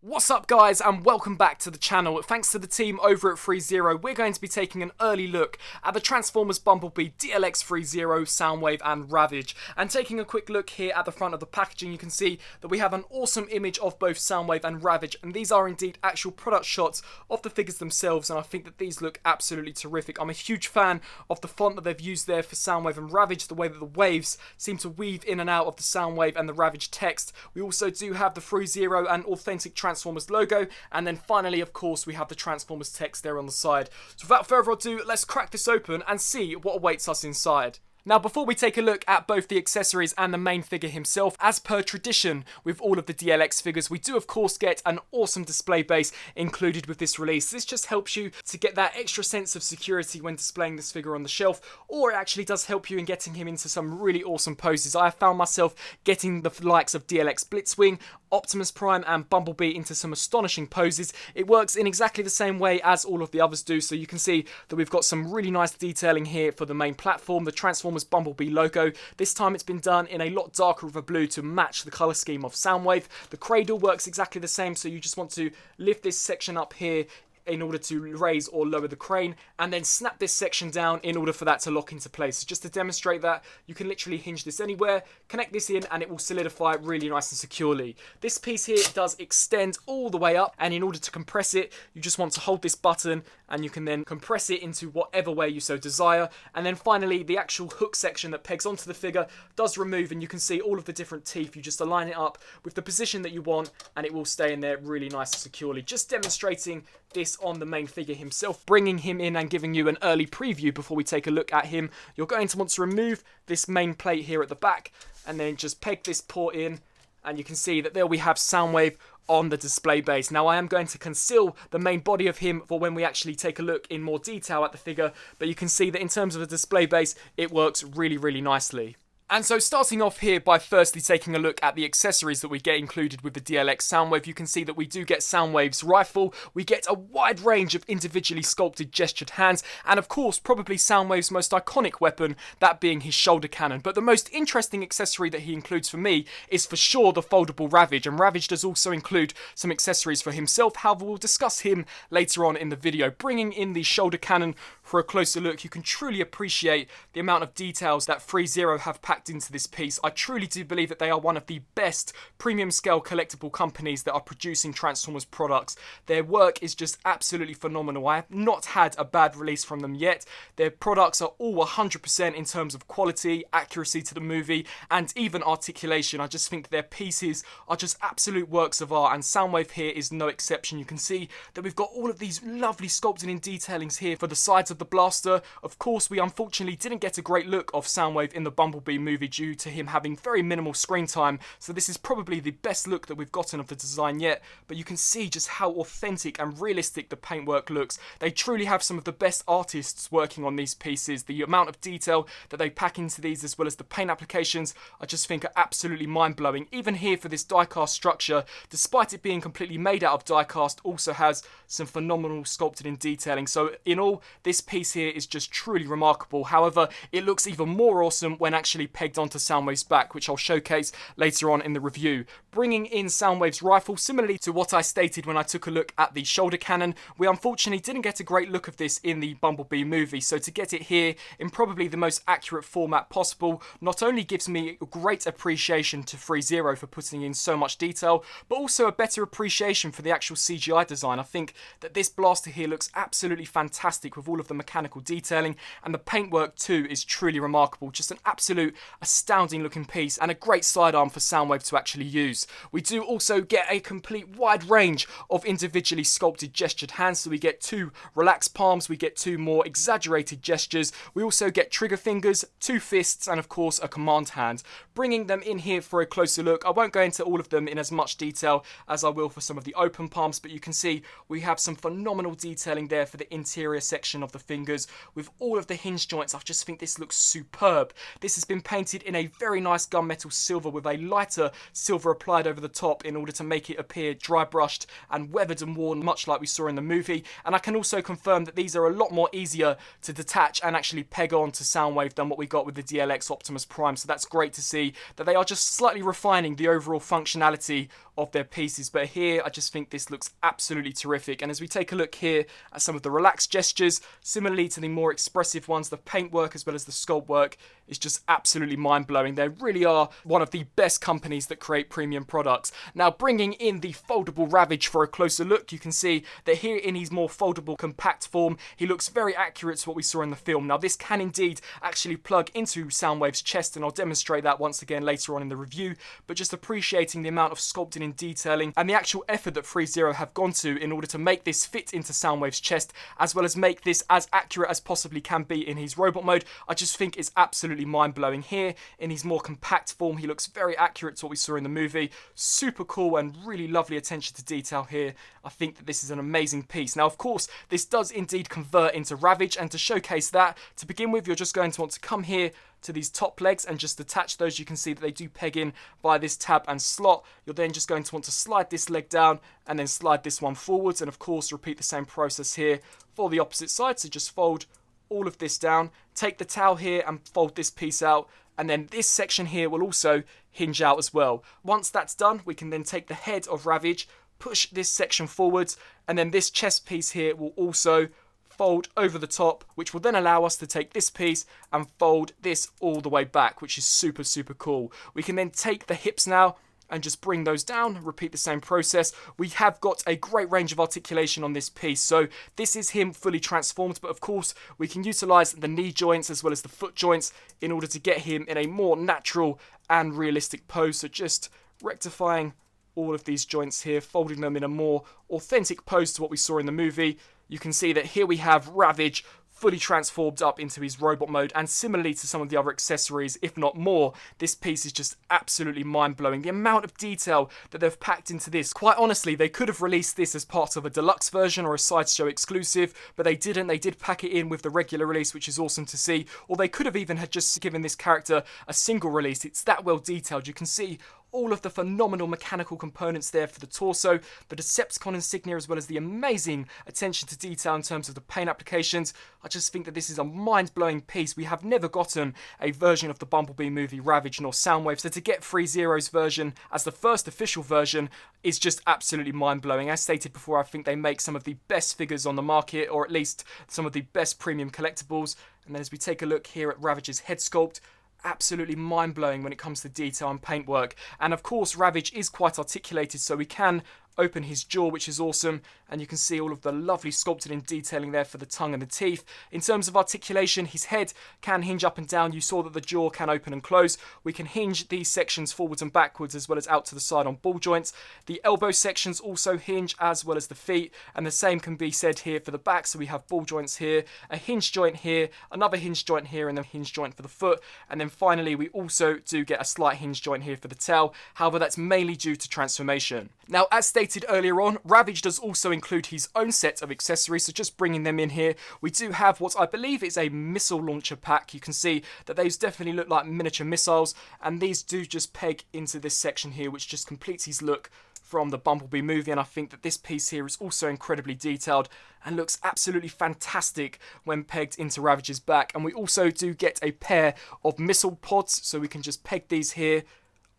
What's up guys, and welcome back to the channel. Thanks to the team over at ThreeZero, we're going to be taking an early look at the Transformers Bumblebee DLX ThreeZero Soundwave and Ravage. And taking a quick look here at the front of the packaging, you can see that we have an awesome image of both Soundwave and Ravage, and these are indeed actual product shots of the figures themselves, and I think that these look absolutely terrific. I'm a huge fan of the font that they've used there for Soundwave and Ravage, the way that the waves seem to weave in and out of the Soundwave and the Ravage text. We also do have the ThreeZero and authentic Transformers logo, and then finally, of course, we have the Transformers text there on the side. So without further ado, let's crack this open and see what awaits us inside. Now, before we take a look at both the accessories and the main figure himself, as per tradition with all of the DLX figures, we do of course get an awesome display base included with this release. This just helps you to get that extra sense of security when displaying this figure on the shelf, or it actually does help you in getting him into some really awesome poses. I have found myself getting the likes of DLX Blitzwing, Optimus Prime and Bumblebee into some astonishing poses. It works in exactly the same way as all of the others do, so you can see that we've got some really nice detailing here for the main platform, the Transformers Bumblebee logo. This time it's been done in a lot darker of a blue to match the colour scheme of Soundwave. The cradle works exactly the same, so you just want to lift this section up here in order to raise or lower the crane, and then snap this section down in order for that to lock into place. So just to demonstrate that, you can literally hinge this anywhere, connect this in, and it will solidify really nice and securely. This piece here does extend all the way up, and in order to compress it, you just want to hold this button, and you can then compress it into whatever way you so desire. And then finally, the actual hook section that pegs onto the figure does remove, and you can see all of the different teeth. You just align it up with the position that you want, and it will stay in there really nice and securely. Just demonstrating this on the main figure himself, bringing him in and giving you an early preview before we take a look at him. You're going to want to remove this main plate here at the back, and then just peg this port in, and you can see that there we have Soundwave on the display base. Now, I am going to conceal the main body of him for when we actually take a look in more detail at the figure, but you can see that in terms of the display base, it works really nicely. And so starting off here by firstly taking a look at the accessories that we get included with the DLX Soundwave, you can see that we do get Soundwave's rifle, we get a wide range of individually sculpted gestured hands, and of course probably Soundwave's most iconic weapon, that being his shoulder cannon. But the most interesting accessory that he includes for me is for sure the Foldable Ravage, and Ravage does also include some accessories for himself. However, we'll discuss him later on in the video. Bringing in the shoulder cannon for a closer look, you can truly appreciate the amount of details that ThreeZero have packed into this piece. I truly do believe that they are one of the best premium scale collectible companies that are producing Transformers products. Their work is just absolutely phenomenal. I have not had a bad release from them yet. Their products are all 100% in terms of quality, accuracy to the movie, and even articulation. I just think their pieces are just absolute works of art, and Soundwave here is no exception. You can see that we've got all of these lovely sculpting and detailings here for the sides of the blaster. Of course, we unfortunately didn't get a great look of Soundwave in the Bumblebee movie due to him having very minimal screen time, so this is probably the best look that we've gotten of the design yet, but you can see just how authentic and realistic the paintwork looks. They truly have some of the best artists working on these pieces. The amount of detail that they pack into these, as well as the paint applications, I just think are absolutely mind-blowing. Even here for this die-cast structure, despite it being completely made out of die-cast, also has some phenomenal sculpted in detailing. So in all, this piece here is just truly remarkable. However, it looks even more awesome when actually pegged onto Soundwave's back, which I'll showcase later on in the review. Bringing in Soundwave's rifle, similarly to what I stated when I took a look at the shoulder cannon, we unfortunately didn't get a great look of this in the Bumblebee movie, so to get it here in probably the most accurate format possible not only gives me a great appreciation to ThreeZero for putting in so much detail, but also a better appreciation for the actual CGI design. I think that this blaster here looks absolutely fantastic with all of the mechanical detailing, and the paintwork too is truly remarkable. Just an absolute astounding looking piece, and a great sidearm for Soundwave to actually use. We do also get a complete wide range of individually sculpted gestured hands, so we get two relaxed palms, we get two more exaggerated gestures, we also get trigger fingers, two fists, and of course a command hand. Bringing them in here for a closer look, I won't go into all of them in as much detail as I will for some of the open palms, but you can see we have some phenomenal detailing there for the interior section of the fingers with all of the hinge joints. I just think this looks superb. This has been painted in a very nice gunmetal silver with a lighter silver applied over the top in order to make it appear dry brushed and weathered and worn, much like we saw in the movie. And I can also confirm that these are a lot more easier to detach and actually peg on to Soundwave than what we got with the DLX Optimus Prime, so that's great to see that they are just slightly refining the overall functionality of their pieces. But here, I just think this looks absolutely terrific. And as we take a look here at some of the relaxed gestures, similarly to the more expressive ones, the paintwork as well as the sculpt work is just absolutely mind-blowing. They really are one of the best companies that create premium products. Now, bringing in the Foldable Ravage for a closer look, you can see that here in his more foldable, compact form, he looks very accurate to what we saw in the film. Now, this can indeed actually plug into Soundwave's chest, and I'll demonstrate that once again later on in the review, but just appreciating the amount of sculpting and detailing and the actual effort that ThreeZero have gone to in order to make this fit into Soundwave's chest, as well as make this as accurate as possibly can be in his robot mode, I just think is absolutely mind-blowing. Here in his more compact form, he looks very accurate to what we saw in the movie. Super cool and really lovely attention to detail here. I think that this is an amazing piece. Now, of course, this does indeed convert into Ravage, and to showcase that, to begin with, you're just going to want to come here to these top legs and just attach those. You can see that they do peg in via this tab and slot. You're then just going to want to slide this leg down and then slide this one forwards, and of course repeat the same process here for the opposite side. So just fold all of this down, take the towel here and fold this piece out, and then this section here will also hinge out as well. Once that's done, we can then take the head of Ravage, push this section forwards, and then this chest piece here will also fold over the top, which will then allow us to take this piece and fold this all the way back, which is super, super cool. We can then take the hips now and just bring those down, repeat the same process. We have got a great range of articulation on this piece, so this is him fully transformed, but of course we can utilize the knee joints as well as the foot joints in order to get him in a more natural and realistic pose. So just rectifying all of these joints here, folding them in a more authentic pose to what we saw in the movie. You can see that here we have Ravage fully transformed up into his robot mode, and similarly to some of the other accessories, if not more, this piece is just absolutely mind-blowing. The amount of detail that they've packed into this, quite honestly, they could have released this as part of a deluxe version or a sideshow exclusive, but they didn't. They did pack it in with the regular release, which is awesome to see, or they could have even had just given this character a single release. It's that well detailed. You can see all of the phenomenal mechanical components there for the torso, the Decepticon insignia, as well as the amazing attention to detail in terms of the paint applications. I just think that this is a mind-blowing piece. We have never gotten a version of the Bumblebee movie Ravage nor Soundwave, so to get ThreeZero's version as the first official version is just absolutely mind-blowing. As stated before, I think they make some of the best figures on the market, or at least some of the best premium collectibles. And then as we take a look here at Ravage's head sculpt, absolutely mind-blowing when it comes to detail and paintwork. And of course, Ravage is quite articulated, so we can open his jaw, which is awesome, and you can see all of the lovely sculpted and detailing there for the tongue and the teeth. In terms of articulation, his head can hinge up and down. You saw that the jaw can open and close. We can hinge these sections forwards and backwards, as well as out to the side on ball joints. The elbow sections also hinge, as well as the feet, and the same can be said here for the back. So we have ball joints here, a hinge joint here, another hinge joint here, and then hinge joint for the foot. And then finally, we also do get a slight hinge joint here for the tail. However, that's mainly due to transformation. Now, as stated earlier on, Ravage does also include his own set of accessories, so just bringing them in here, we do have what I believe is a missile launcher pack. You can see that those definitely look like miniature missiles, and these do just peg into this section here, which just completes his look from the Bumblebee movie. And I think that this piece here is also incredibly detailed and looks absolutely fantastic when pegged into Ravage's back. And we also do get a pair of missile pods, so we can just peg these here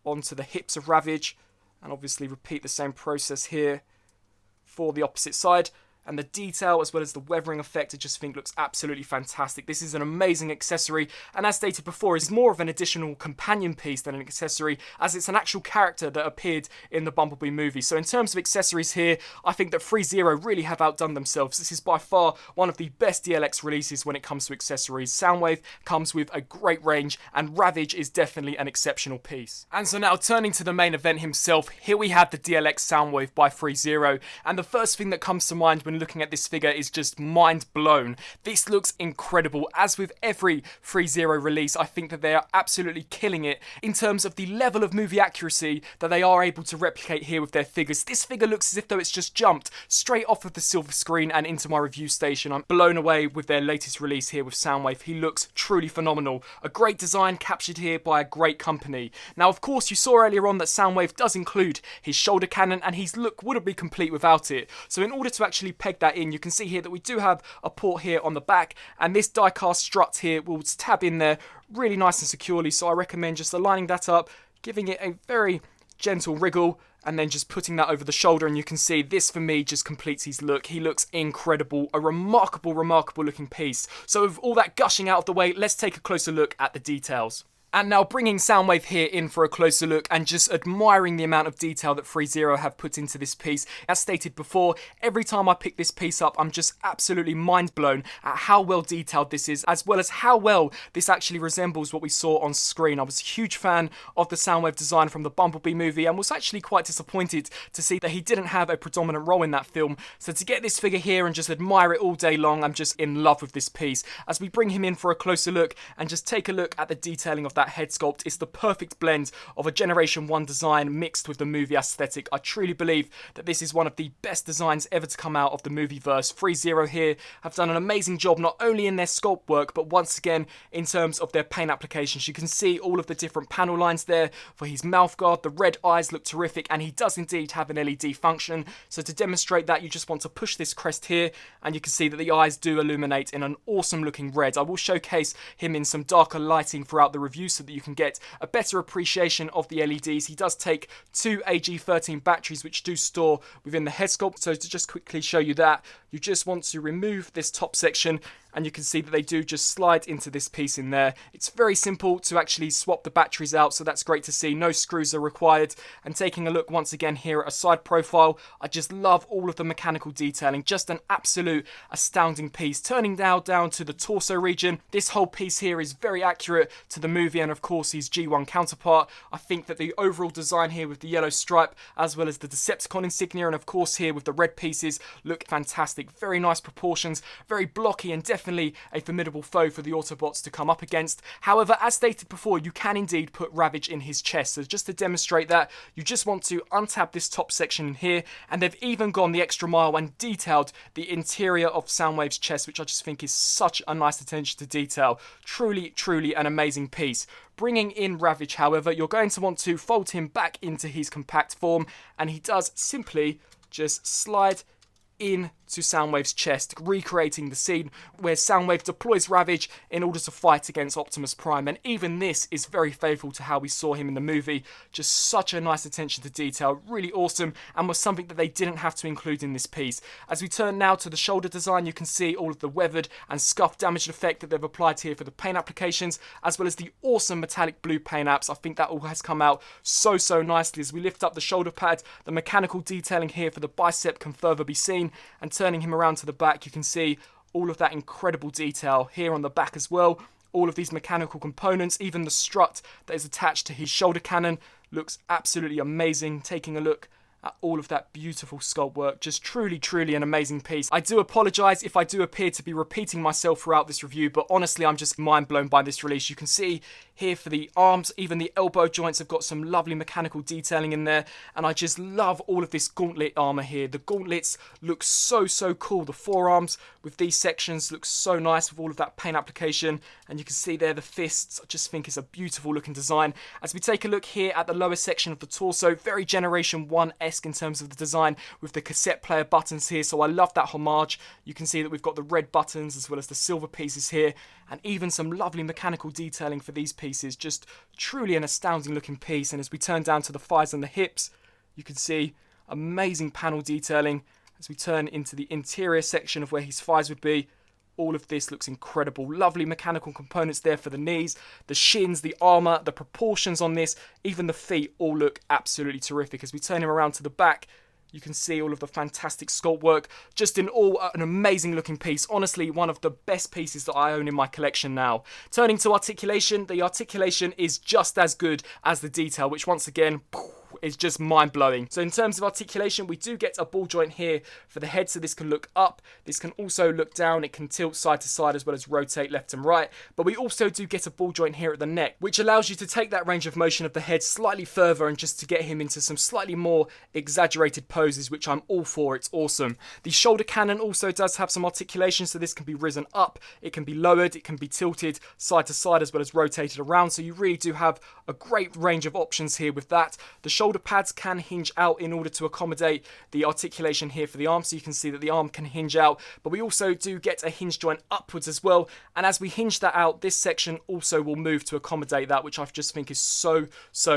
onto the hips of Ravage, and obviously repeat the same process here for the opposite side. And the detail as well as the weathering effect, I just think looks absolutely fantastic. This is an amazing accessory, and as stated before, is more of an additional companion piece than an accessory, as it's an actual character that appeared in the Bumblebee movie. So in terms of accessories here, I think that ThreeZero really have outdone themselves. This is by far one of the best DLX releases when it comes to accessories. Soundwave comes with a great range, and Ravage is definitely an exceptional piece. And so now turning to the main event himself, here we have the DLX Soundwave by ThreeZero, and the first thing that comes to mind when looking at this figure is just mind blown. This looks incredible. As with every ThreeZero release, I think that they are absolutely killing it in terms of the level of movie accuracy that they are able to replicate here with their figures. This figure looks as if though it's just jumped straight off of the silver screen and into my review station. I'm blown away with their latest release here with Soundwave. He looks truly phenomenal. A great design captured here by a great company. Now, of course, you saw earlier on that Soundwave does include his shoulder cannon, and his look wouldn't be complete without it. So in order to actually peg that in, you can see here that we do have a port here on the back, and this die-cast strut here will tab in there really nice and securely. So I recommend just aligning that up, giving it a very gentle wriggle, and then just putting that over the shoulder, and you can see this for me just completes his look. He looks incredible, a remarkable looking piece. So with all that gushing out of the way, let's take a closer look at the details. And now bringing Soundwave here in for a closer look and just admiring the amount of detail that ThreeZero have put into this piece. As stated before, every time I pick this piece up, I'm just absolutely mind blown at how well detailed this is, as well as how well this actually resembles what we saw on screen. I was a huge fan of the Soundwave design from the Bumblebee movie and was actually quite disappointed to see that he didn't have a predominant role in that film. So to get this figure here and just admire it all day long, I'm just in love with this piece. As we bring him in for a closer look and just take a look at the detailing of that head sculpt, it's the perfect blend of a Generation 1 design mixed with the movie aesthetic. I truly believe that this is one of the best designs ever to come out of the movieverse. ThreeZero here have done an amazing job not only in their sculpt work, but once again in terms of their paint applications. You can see all of the different panel lines there for his mouth guard. The red eyes look terrific, and he does indeed have an LED function. So to demonstrate that, you just want to push this crest here, and you can see that the eyes do illuminate in an awesome looking red. I will showcase him in some darker lighting throughout the review so that you can get a better appreciation of the LEDs. He does take 2 AG13 batteries which do store within the head sculpt. So to just quickly show you that, you just want to remove this top section, and you can see that they do just slide into this piece in there. It's very simple to actually swap the batteries out, so that's great to see. No screws are required. And taking a look once again here at a side profile, I just love all of the mechanical detailing. Just an absolute astounding piece. Turning now down to the torso region, this whole piece here is very accurate to the movie and of course his G1 counterpart. I think that the overall design here with the yellow stripe as well as the Decepticon insignia and of course here with the red pieces look fantastic. Very nice proportions, very blocky, and definitely a formidable foe for the Autobots to come up against. However, as stated before, you can indeed put Ravage in his chest. So just to demonstrate that, you just want to untab this top section in here, and they've even gone the extra mile and detailed the interior of Soundwave's chest, which I just think is such a nice attention to detail. Truly an amazing piece. Bringing in Ravage, however, you're going to want to fold him back into his compact form, and he does simply just slide into Soundwave's chest, recreating the scene where Soundwave deploys Ravage in order to fight against Optimus Prime. And even this is very faithful to how we saw him in the movie. Just such a nice attention to detail, really awesome, and was something that they didn't have to include in this piece. As we turn now to the shoulder design, you can see all of the weathered and scuffed damaged effect that they've applied here for the paint applications, as well as the awesome metallic blue paint apps. I think that all has come out so nicely. As we lift up the shoulder pad, the mechanical detailing here for the bicep can further be seen, and turning him around to the back, you can see all of that incredible detail here on the back as well. All of these mechanical components, even the strut that is attached to his shoulder cannon, looks absolutely amazing. Taking a look at all of that beautiful sculpt work, just truly an amazing piece. I do apologise if I do appear to be repeating myself throughout this review, but honestly I'm just mind blown by this release. You can see here for the arms, even the elbow joints have got some lovely mechanical detailing in there, and I just love all of this Gauntlet armor here. The gauntlets look so cool. The forearms with these sections look so nice with all of that paint application, and you can see there the fists. I just think it's a beautiful looking design. As we take a look here at the lower section of the torso, very Generation 1-esque in terms of the design with the cassette player buttons here, so I love that homage. You can see that we've got the red buttons as well as the silver pieces here, and even some lovely mechanical detailing for these pieces. Just truly an astounding looking piece. And as we turn down to the thighs and the hips, you can see amazing panel detailing. As we turn into the interior section of where his thighs would be, all of this looks incredible. Lovely mechanical components there for the knees, the shins, the armor, the proportions on this, even the feet all look absolutely terrific. As we turn him around to the back, you can see all of the fantastic sculpt work. Just in all, an amazing looking piece. Honestly, one of the best pieces that I own in my collection now. Turning to articulation, the articulation is just as good as the detail, which once again is just mind-blowing. So in terms of articulation, we do get a ball joint here for the head, so this can look up, this can also look down, it can tilt side to side as well as rotate left and right, but we also do get a ball joint here at the neck, which allows you to take that range of motion of the head slightly further and just to get him into some slightly more exaggerated poses, which I'm all for. It's awesome. The shoulder cannon also does have some articulation, so this can be risen up, it can be lowered, it can be tilted side to side as well as rotated around, so you really do have a great range of options here with that. The shoulder shoulder pads can hinge out in order to accommodate the articulation here for the arm, so you can see that the arm can hinge out, but we also do get a hinge joint upwards as well, and as we hinge that out, this section also will move to accommodate that, which I just think is so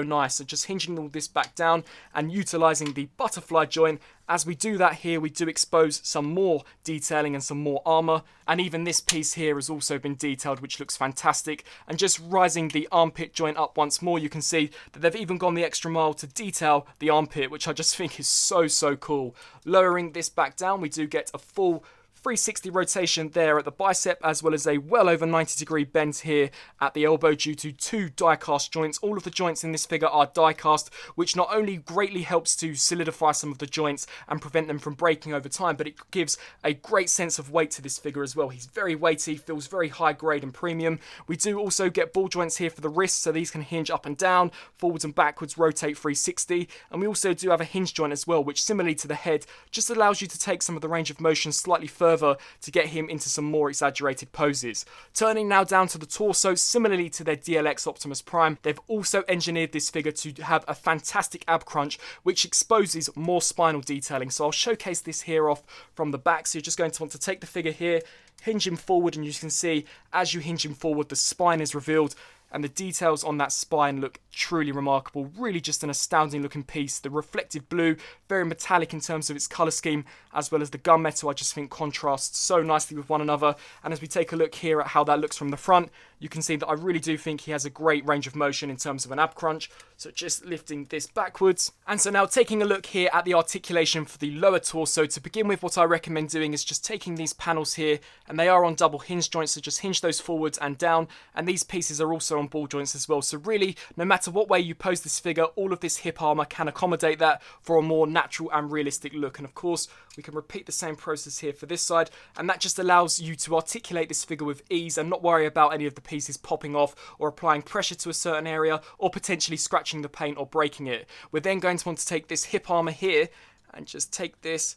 nice. So just hinging all this back down and utilizing the butterfly joint. As we do that here, we do expose some more detailing and some more armor, and even this piece here has also been detailed, which looks fantastic. And just rising the armpit joint up once more, you can see that they've even gone the extra mile to detail the armpit, which I just think is so cool. Lowering this back down, we do get a full 360 rotation there at the bicep, as well as a well over 90-degree bend here at the elbow due to 2 die-cast joints. All of the joints in this figure are die-cast, which not only greatly helps to solidify some of the joints and prevent them from breaking over time, but it gives a great sense of weight to this figure as well. He's very weighty, feels very high grade and premium. We do also get ball joints here for the wrists, so these can hinge up and down, forwards and backwards, rotate 360. And we also do have a hinge joint as well, which similarly to the head, just allows you to take some of the range of motion slightly further to get him into some more exaggerated poses. Turning now down to the torso, similarly to their DLX Optimus Prime, they've also engineered this figure to have a fantastic ab crunch, which exposes more spinal detailing. So I'll showcase this here off from the back. So you're just going to want to take the figure here, hinge him forward, and you can see as you hinge him forward, the spine is revealed. And the details on that spine look truly remarkable. Really just an astounding looking piece. The reflective blue, very metallic in terms of its colour scheme, as well as the gunmetal, I just think contrasts so nicely with one another. And as we take a look here at how that looks from the front, you can see that I really do think he has a great range of motion in terms of an ab crunch. So just lifting this backwards. And so now taking a look here at the articulation for the lower torso. To begin with, what I recommend doing is just taking these panels here, and they are on double hinge joints, so just hinge those forwards and down. And these pieces are also on ball joints as well. So really, no matter what way you pose this figure, all of this hip armor can accommodate that for a more natural and realistic look. And of course, we can repeat the same process here for this side, and that just allows you to articulate this figure with ease and not worry about any of the pieces popping off or applying pressure to a certain area or potentially scratching the paint or breaking it. We're then going to want to take this hip armor here and just take this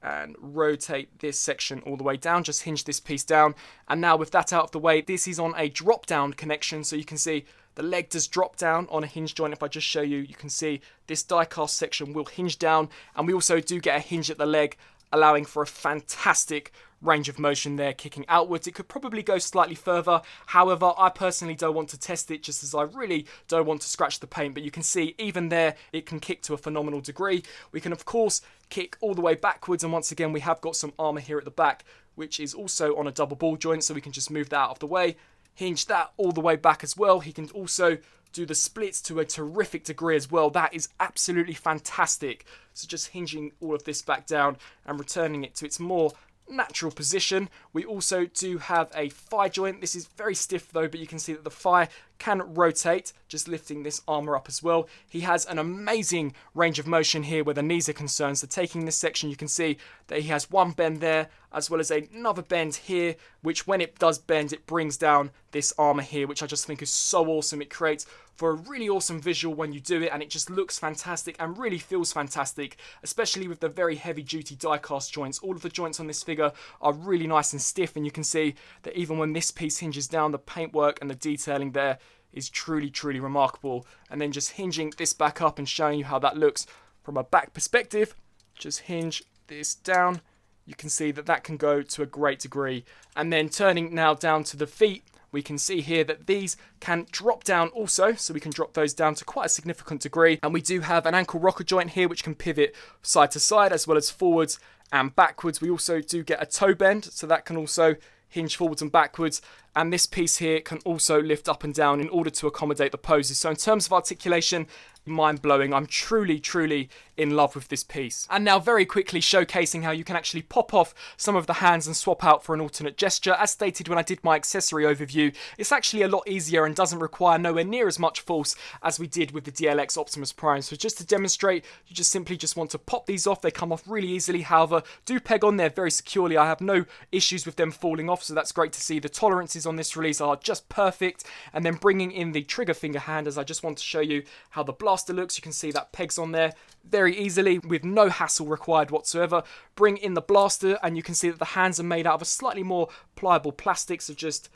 and rotate this section all the way down, just hinge this piece down. And now with that out of the way, this is on a drop down connection, so you can see the leg does drop down on a hinge joint. If I just show you, you can see this die cast section will hinge down, and we also do get a hinge at the leg, allowing for a fantastic range of motion there, kicking outwards. It could probably go slightly further. However, I personally don't want to test it, just as I really don't want to scratch the paint. But you can see even there, it can kick to a phenomenal degree. We can, of course, kick all the way backwards. And once again, we have got some armor here at the back, which is also on a double ball joint. So we can just move that out of the way, hinge that all the way back as well. He can also do the splits to a terrific degree as well. That is absolutely fantastic. So just hinging all of this back down and returning it to its more natural position. We also do have a thigh joint. This is very stiff though, but you can see that the thigh can rotate, just lifting this armor up as well. He has an amazing range of motion here where the knees are concerned. So taking this section, you can see that he has one bend there, as well as another bend here, which when it does bend, it brings down this armor here, which I just think is so awesome. It creates for a really awesome visual when you do it, and it just looks fantastic and really feels fantastic, especially with the very heavy duty die cast joints. All of the joints on this figure are really nice and stiff, and you can see that even when this piece hinges down, the paintwork and the detailing there is truly remarkable. And then just hinging this back up and showing you how that looks from a back perspective. Just hinge this down. You can see that that can go to a great degree. And then turning now down to the feet, we can see here that these can drop down also, so we can drop those down to quite a significant degree. And we do have an ankle rocker joint here, which can pivot side to side as well as forwards and backwards. We also do get a toe bend, so that can also hinge forwards and backwards. And this piece here can also lift up and down in order to accommodate the poses. So in terms of articulation, mind-blowing. I'm truly in love with this piece. And now very quickly showcasing how you can actually pop off some of the hands and swap out for an alternate gesture. As stated when I did my accessory overview, it's actually a lot easier and doesn't require nowhere near as much force as we did with the DLX Optimus Prime. So just to demonstrate, you just simply want to pop these off. They come off really easily, however, do peg on there very securely. I have no issues with them falling off, so that's great to see. The tolerances on this release are just perfect. And then bringing in the trigger finger hand, as I just want to show you how the blaster looks. You can see that pegs on there very easily with no hassle required whatsoever. Bring in the blaster and you can see that the hands are made out of a slightly more pliable plastic, so just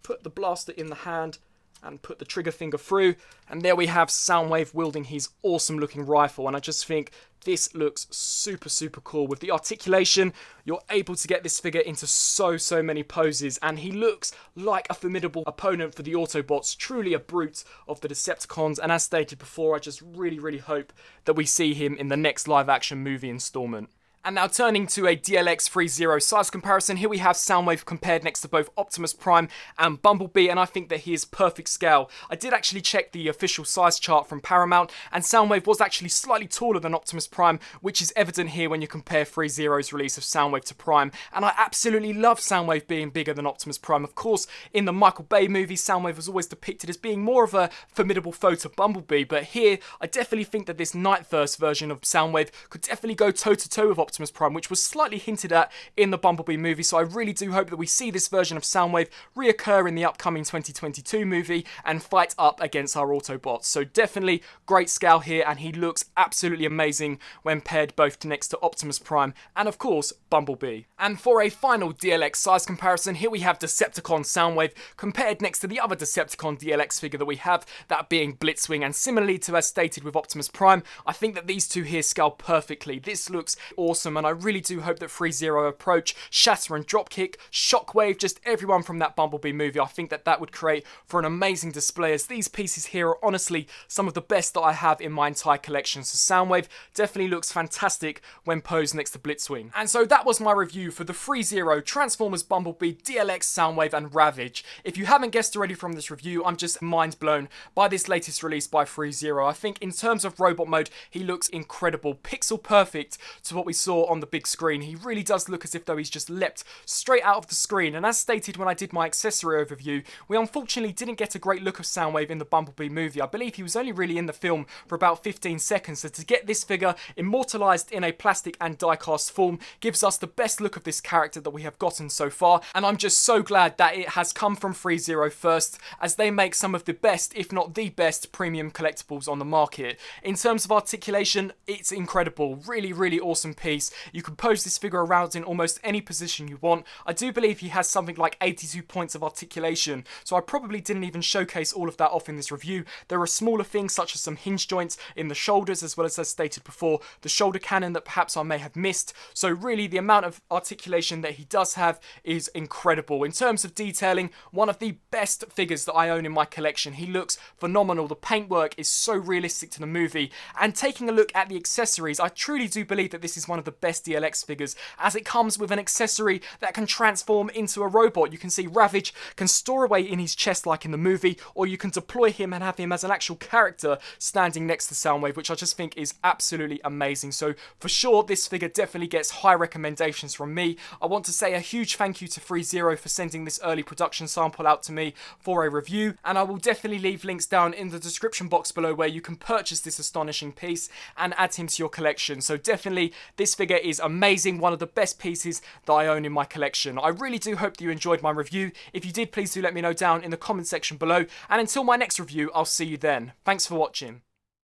put the blaster in the hand and put the trigger finger through, and there we have Soundwave wielding his awesome looking rifle, and I just think this looks super cool. With the articulation, you're able to get this figure into so many poses, and he looks like a formidable opponent for the Autobots, truly a brute of the Decepticons, and as stated before, I just really hope that we see him in the next live action movie installment. And now turning to a DLX ThreeZero size comparison, here we have Soundwave compared next to both Optimus Prime and Bumblebee, and I think that he is perfect scale. I did actually check the official size chart from Paramount, and Soundwave was actually slightly taller than Optimus Prime, which is evident here when you compare ThreeZero's release of Soundwave to Prime, and I absolutely love Soundwave being bigger than Optimus Prime. Of course, in the Michael Bay movie, Soundwave was always depicted as being more of a formidable foe to Bumblebee, but here, I definitely think that this Nightverse version of Soundwave could definitely go toe-to-toe with Optimus Prime, which was slightly hinted at in the Bumblebee movie, so I really do hope that we see this version of Soundwave reoccur in the upcoming 2022 movie and fight up against our Autobots. So definitely great scale here, and he looks absolutely amazing when paired both next to Optimus Prime and of course Bumblebee. And for a final DLX size comparison, here we have Decepticon Soundwave compared next to the other Decepticon DLX figure that we have, that being Blitzwing, and similarly to as stated with Optimus Prime, I think that these two here scale perfectly. This looks awesome, and I really do hope that ThreeZero approach Shatter and Dropkick, Shockwave, just everyone from that Bumblebee movie. I think that that would create for an amazing display, as these pieces here are honestly some of the best that I have in my entire collection. So Soundwave definitely looks fantastic when posed next to Blitzwing. And so that was my review for the ThreeZero Transformers Bumblebee DLX Soundwave and Ravage. If you haven't guessed already from this review, I'm just mind blown by this latest release by ThreeZero. I think in terms of robot mode, he looks incredible, pixel perfect to what we saw on the big screen. He really does look as if though he's just leapt straight out of the screen, and as stated when I did my accessory overview, we unfortunately didn't get a great look of Soundwave in the Bumblebee movie. I believe he was only really in the film for about 15 seconds, so to get this figure immortalised in a plastic and die-cast form gives us the best look of this character that we have gotten so far, and I'm just so glad that it has come from ThreeZero first, as they make some of the best, if not the best, premium collectibles on the market. In terms of articulation, it's incredible. Really awesome piece. You can pose this figure around in almost any position you want. I do believe he has something like 82 points of articulation, so I probably didn't even showcase all of that off in this review. There are smaller things such as some hinge joints in the shoulders, as well as stated before, the shoulder cannon that perhaps I may have missed. So really the amount of articulation that he does have is incredible. In terms of detailing, one of the best figures that I own in my collection. He looks phenomenal. The paintwork is so realistic to the movie, and taking a look at the accessories, I truly do believe that this is one of the best DLX figures, as it comes with an accessory that can transform into a robot. You can see Ravage can store away in his chest like in the movie, or you can deploy him and have him as an actual character standing next to Soundwave, which I just think is absolutely amazing. So for sure, this figure definitely gets high recommendations from me. I want to say a huge thank you to ThreeZero for sending this early production sample out to me for a review, and I will definitely leave links down in the description box below where you can purchase this astonishing piece and add him to your collection. So definitely, this figure is amazing, one of the best pieces that I own in my collection. I really do hope that you enjoyed my review. If you did, please do let me know down in the comment section below, and until my next review, I'll see you then. Thanks for watching.